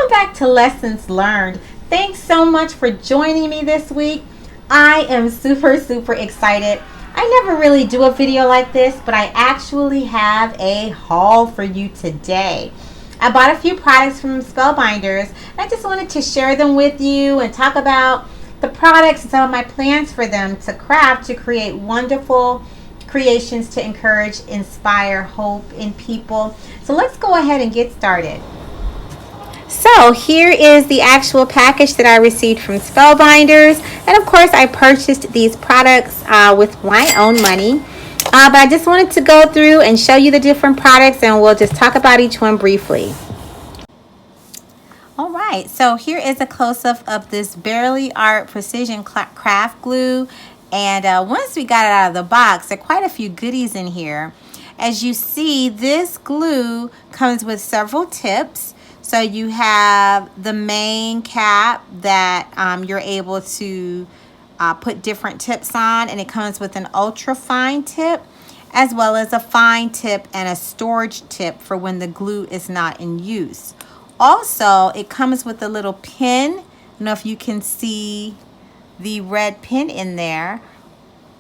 Welcome back to Lessons Learned. Thanks so much for joining me this week. I am super excited. I never really do a video like this, but I actually have a haul for you today. I bought a few products from Spellbinders, and I just wanted to share them with you and talk about the products and some of my plans for them to craft to create wonderful creations to encourage, inspire hope in people. So let's go ahead and get started. So here is the actual package that I received from Spellbinders, and of course I purchased these products with my own money, but I just wanted to go through and show you the different products, and we'll just talk about each one briefly. Alright, so here is a close-up of this Bearly Art Precision Craft Glue, and once we got it out of the box, there are quite a few goodies in here. As you see, this glue comes with several tips. So you have the main cap that you're able to put different tips on, and it comes with an ultra fine tip as well as a fine tip and a storage tip for when the glue is not in use. Also, it comes with a little pin. I don't know if you can see the red pin in there,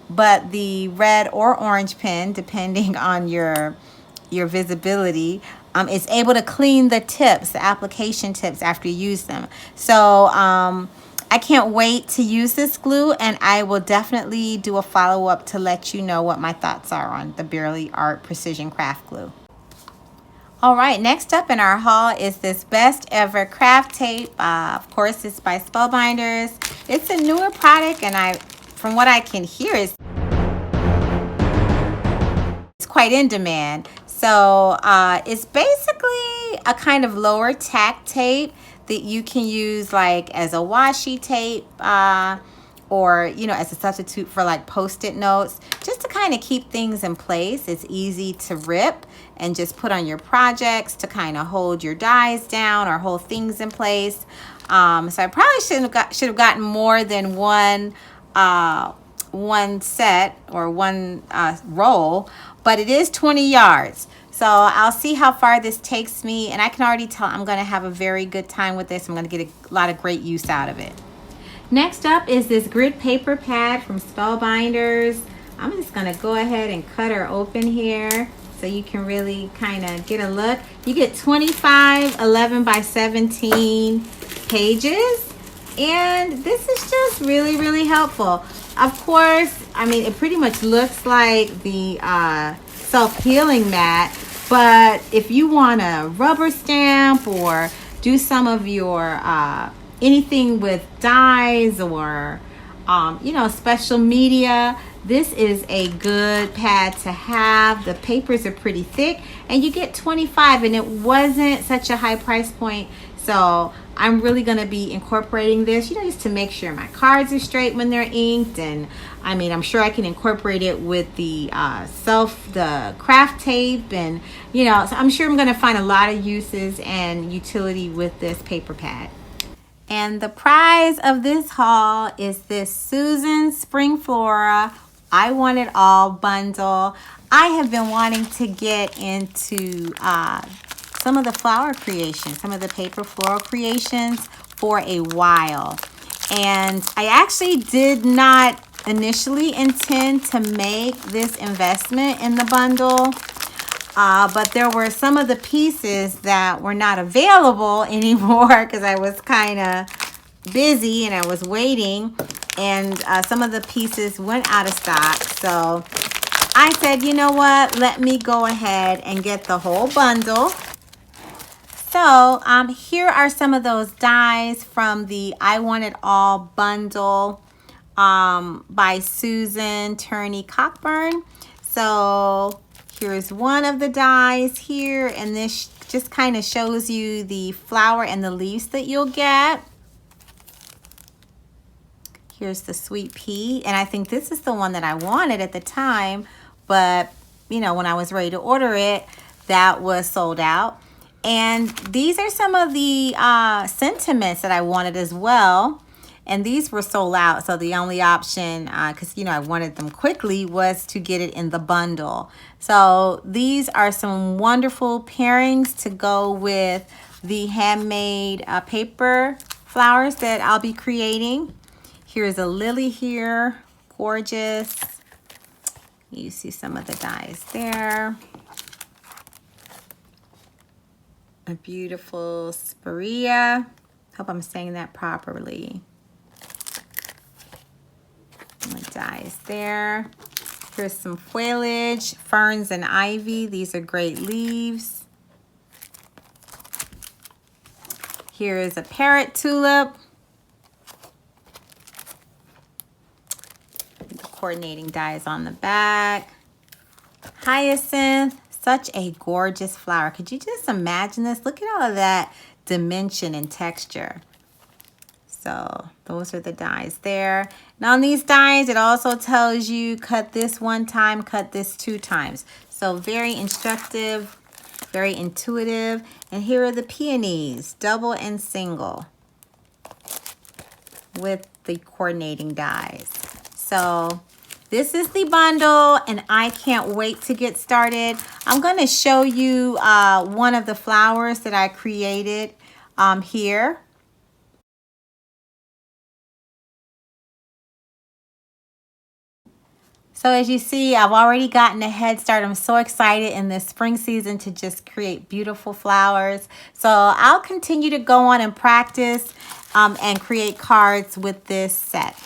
but the red or orange pin, depending on your visibility, is able to clean the tips, the application tips, after you use them. So I can't wait to use this glue, and I will definitely do a follow-up to let you know what my thoughts are on the Bearly Art Precision Craft Glue. Alright, next up in our haul is this Best Ever Craft Tape. Of course, it's by Spellbinders. It's a newer product, and from what I can hear, it's quite in demand. So it's basically a kind of lower tack tape that you can use like as a washi tape or as a substitute for like post-it notes, just to kind of keep things in place. It's easy to rip and just put on your projects to kind of hold your dies down or hold things in place. So I probably should have gotten more than one set or one roll, but it is 20 yards. So I'll see how far this takes me, and I can already tell I'm going to have a very good time with this. I'm going to get a lot of great use out of it. Next up is this grid paper pad from Spellbinders. I'm just going to go ahead and cut her open here so you can really kind of get a look. You get 25 11 by 17 pages, and this is just really helpful. Of course, I mean, it pretty much looks like the self-healing mat, but if you want to rubber stamp or do some of your anything with dies or special media, this is a good pad to have. The papers are pretty thick, and you get 25, and it wasn't such a high price point. So I'm really going to be incorporating this, just to make sure my cards are straight when they're inked. And I mean, I'm sure I can incorporate it with the craft tape, and so I'm sure I'm going to find a lot of uses and utility with this paper pad. And the prize of this haul is this Susan Spring Flora I Want It All bundle. I have been wanting to get into some of the flower creations, some of the paper floral creations for a while. And I actually did not initially intend to make this investment in the bundle, but there were some of the pieces that were not available anymore because I was kind of busy and I was waiting, and some of the pieces went out of stock. So I said, you know what, let me go ahead and get the whole bundle. So here are some of those dies from the I Want It All bundle by Susan Turney Cockburn. So here's one of the dies here, and this just kind of shows you the flower and the leaves that you'll get. Here's the sweet pea, and I think this is the one that I wanted at the time, but when I was ready to order it, that was sold out. And these are some of the sentiments that I wanted as well. And these were sold out. So the only option, because, I wanted them quickly, was to get it in the bundle. So these are some wonderful pairings to go with the handmade paper flowers that I'll be creating. Here's a lily here, gorgeous. You see some of the dies there. A beautiful spirea. Hope I'm saying that properly. My dies there. Here's some foliage, ferns and ivy. These are great leaves. Here is a parrot tulip. The coordinating dies on the back. Hyacinth, such a gorgeous flower. Could you just imagine this? Look at all of that dimension and texture. So those are the dies there. Now on these dies, it also tells you cut this 1 time, cut this 2 times. So very instructive, very intuitive. And here are the peonies, double and single with the coordinating dies. So this is the bundle and I can't wait to get started. I'm going to show you one of the flowers that I created here. So as you see, I've already gotten a head start. I'm so excited in this spring season to just create beautiful flowers. So I'll continue to go on and practice and create cards with this set.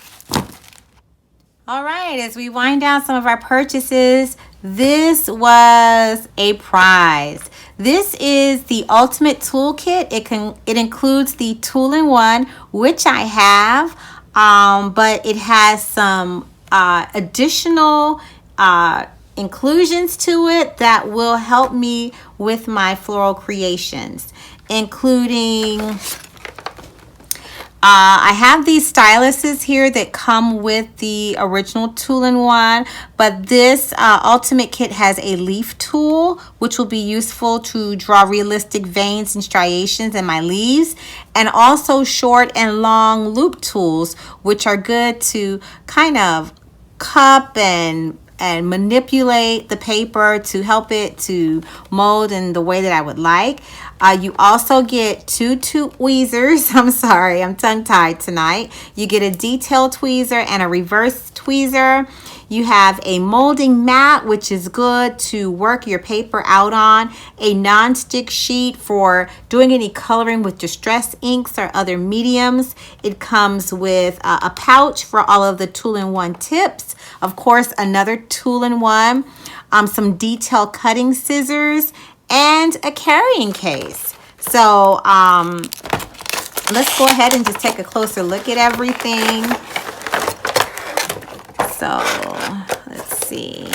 All right, as we wind down some of our purchases, this was a prize. This is the Ultimate Toolkit. It includes the Tool-in-One, which I have, but it has some additional inclusions to it that will help me with my floral creations, including I have these styluses here that come with the original Tool-in-One, but this Ultimate Kit has a leaf tool, which will be useful to draw realistic veins and striations in my leaves, and also short and long loop tools, which are good to kind of cup and manipulate the paper to help it to mold in the way that I would like. You also get 2 tweezers. I'm sorry, I'm tongue-tied tonight. You get a detail tweezer and a reverse tweezer. You have a molding mat, which is good to work your paper out on. A non-stick sheet for doing any coloring with distress inks or other mediums. It comes with a pouch for all of the Tool-in-One tips. Of course, another Tool-in-One, some detail cutting scissors, and a carrying case. So let's go ahead and just take a closer look at everything. So let's see.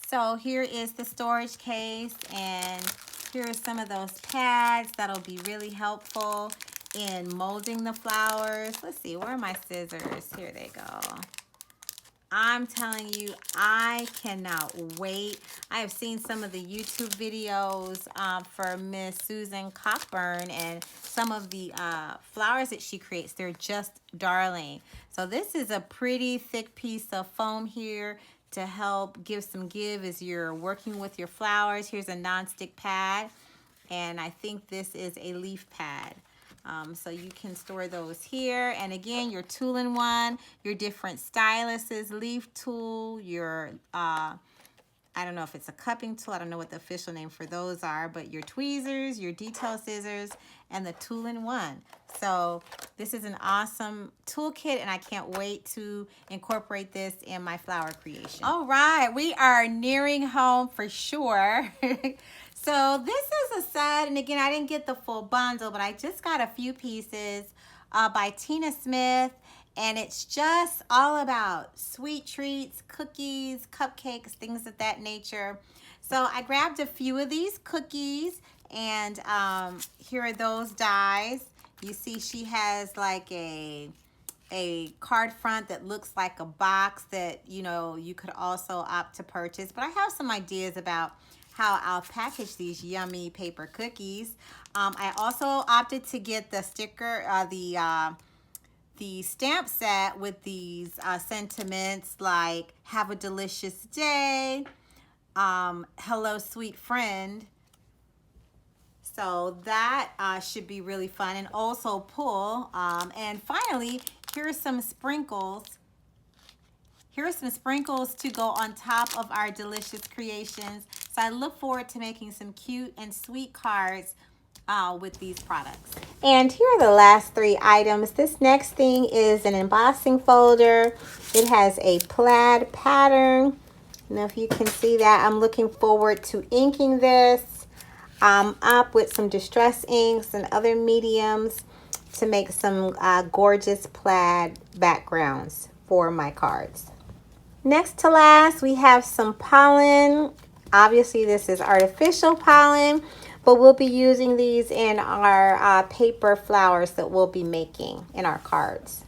So here is the storage case, and here are some of those pads that'll be really helpful in molding the flowers. Let's see, where are my scissors? Here they go. I'm telling you, I cannot wait. I have seen some of the YouTube videos for Miss Susan Cockburn and some of the flowers that she creates. They're just darling. So this is a pretty thick piece of foam here to help give some give as you're working with your flowers. Here's a non-stick pad, and I think this is a leaf pad. So you can store those here. And again, your Tool-in-One, your different styluses, leaf tool, your, I don't know if it's a cupping tool. I don't know what the official name for those are, but your tweezers, your detail scissors, and the Tool-in-One. So this is an awesome toolkit, and I can't wait to incorporate this in my flower creation. All right, we are nearing home for sure. So this is a set, and again, I didn't get the full bundle, but I just got a few pieces by Tina Smith, and it's just all about sweet treats, cookies, cupcakes, things of that nature. So I grabbed a few of these cookies, and here are those dies. You see she has like a card front that looks like a box that, you know, you could also opt to purchase. But I have some ideas about how I'll package these yummy paper cookies. I also opted to get the sticker, the stamp set with these sentiments like "Have a delicious day," "Hello, sweet friend." So that should be really fun, and also pull. And finally, here's some sprinkles. Here are some sprinkles to go on top of our delicious creations. So I look forward to making some cute and sweet cards with these products. And here are the last 3 items. This next thing is an embossing folder. It has a plaid pattern. Now if you can see that, I'm looking forward to inking this up with some distress inks and other mediums to make some gorgeous plaid backgrounds for my cards. Next to last, we have some pollen. Obviously, this is artificial pollen, but we'll be using these in our paper flowers that we'll be making in our cards.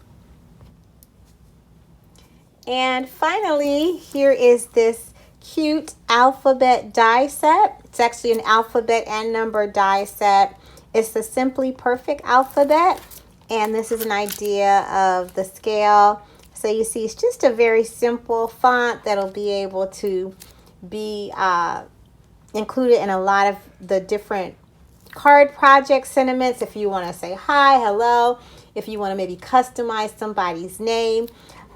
And finally, here is this cute alphabet die set. It's actually an alphabet and number die set. It's the Simply Perfect alphabet, and this is an idea of the scale. So you see, it's just a very simple font that'll be able to be included in a lot of the different card project sentiments. If you want to say hi, hello, if you want to maybe customize somebody's name,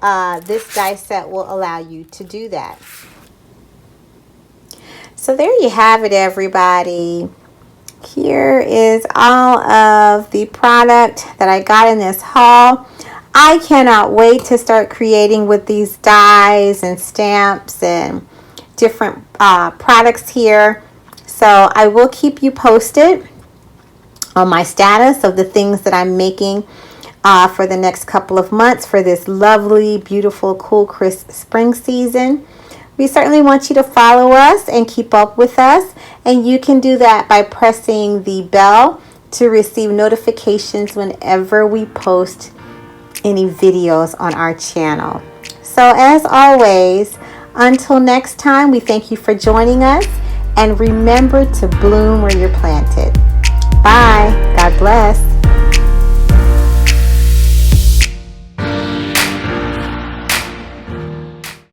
this die set will allow you to do that. So there you have it, everybody. Here is all of the product that I got in this haul. I cannot wait to start creating with these dies and stamps and different products here. So I will keep you posted on my status of the things that I'm making for the next couple of months for this lovely, beautiful, cool, crisp spring season. We certainly want you to follow us and keep up with us, and you can do that by pressing the bell to receive notifications whenever we post any videos on our channel. So as always, until next time, we thank you for joining us, and remember to bloom where you're planted. Bye. God bless.